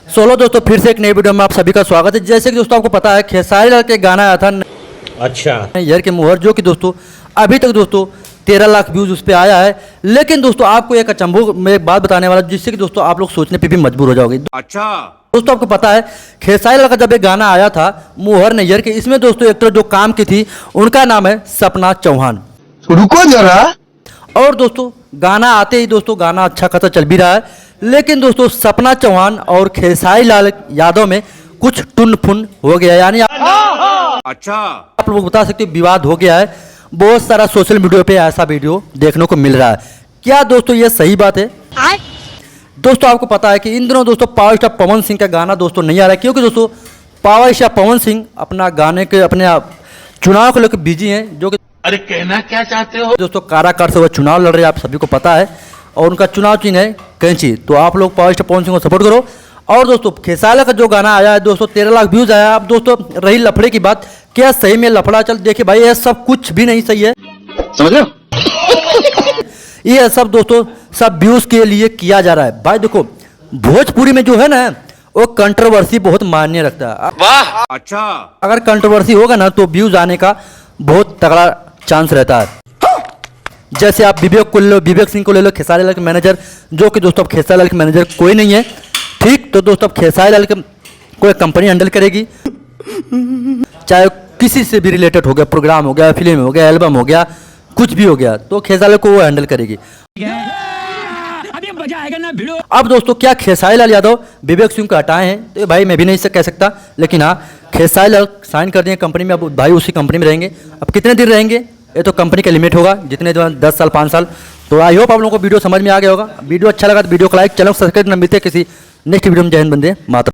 Solo दोस्तों फिर से एक नई वीडियो में आप सभी का स्वागत है। जैसे कि दोस्तों आपको पता है खेसारी लाल के गाना आया था अच्छा यार के मुहर, जो कि दोस्तों अभी तक दोस्तों 13 लाख व्यूज उस पर आया है। लेकिन दोस्तों आपको एक अचंभो में एक बात बताने वाला जिससे कि दोस्तों आप लोग सोचने पे भी मजबूर हो जाओगे। अच्छा दोस्तों आपको पता है खेसारी लाल का जब एक गाना आया था मुहर नैयर के, इसमें दोस्तों एक्टर जो काम की थी उनका नाम है सपना चौहान। रुको जरा। और दोस्तों गाना आते ही दोस्तों गाना अच्छा खासा चल भी रहा है, लेकिन दोस्तों सपना चौहान और खेसारी लाल यादव में कुछ टुन फुन हो गया, यानी अच्छा आप लोग बता सकते हो विवाद हो गया है। बहुत सारा सोशल मीडिया पे ऐसा वीडियो देखने को मिल रहा है। क्या दोस्तों ये सही बात है? दोस्तों आपको पता है कि इन दिनों दोस्तों पावर स्टार पवन सिंह का गाना दोस्तों नहीं आ रहा है, क्योंकि दोस्तों पावर स्टार पवन सिंह अपना गाने के अपने चुनाव को लेकर बिजी हैं। जो कि अरे कहना क्या चाहते हो? दोस्तों काराकाट से वह चुनाव लड़ रहे हैं, आप सभी को पता है, और उनका चुनाव चिन्ह है कैंची। तो आप लोग पावर स्टार पवन सिंह को सपोर्ट करो। और दोस्तों खेसारी का जो गाना आया है दोस्तों 13 लाख व्यूज आया। अब दोस्तों रही लफड़े की बात, क्या सही में लफड़ा? चल देखिए भाई, ये सब कुछ भी नहीं सही है, समझ लो। ये सब दोस्तों सब व्यूज के लिए किया जा रहा है। भाई देखो भोजपुरी में जो है ना वो कंट्रोवर्सी बहुत मायने रखता है। वाह। अच्छा अगर कंट्रोवर्सी होगा ना तो व्यूज आने का बहुत तगड़ा चांस रहता है। जैसे आप विवेक को ले लो, विवेक सिंह को ले लो, खेसारी लाल के मैनेजर, जो कि दोस्तों अब खेसारी लाल के मैनेजर कोई नहीं है। ठीक, तो दोस्तों अब खेसारी लाल के कोई कंपनी हैंडल करेगी, चाहे किसी से भी रिलेटेड हो गया, प्रोग्राम हो गया, फिल्म हो गया, एल्बम हो गया, कुछ भी हो गया, तो खेसारी लाल को वो हैंडल करेगी। अभी मजा आएगा ना भिड़ो। अब दोस्तों क्या खेसारी लाल यादव विवेक सिंह को हटाए हैं? तो भाई मैं भी नहीं कह सकता, लेकिन हाँ खेसारी लाल साइन कर दिए कंपनी में, अब भाई उसी कंपनी में रहेंगे। अब कितने दिन रहेंगे ये तो कंपनी का लिमिट होगा, जितने जो 10 साल 5 साल। तो आई होप आप लोगों को वीडियो समझ में आ गया होगा। वीडियो अच्छा लगा तो वीडियो को लाइक, चैनल को सब्सक्राइब। मिलते हैं किसी नेक्स्ट वीडियो में। जय हिंद, वंदे मातरम।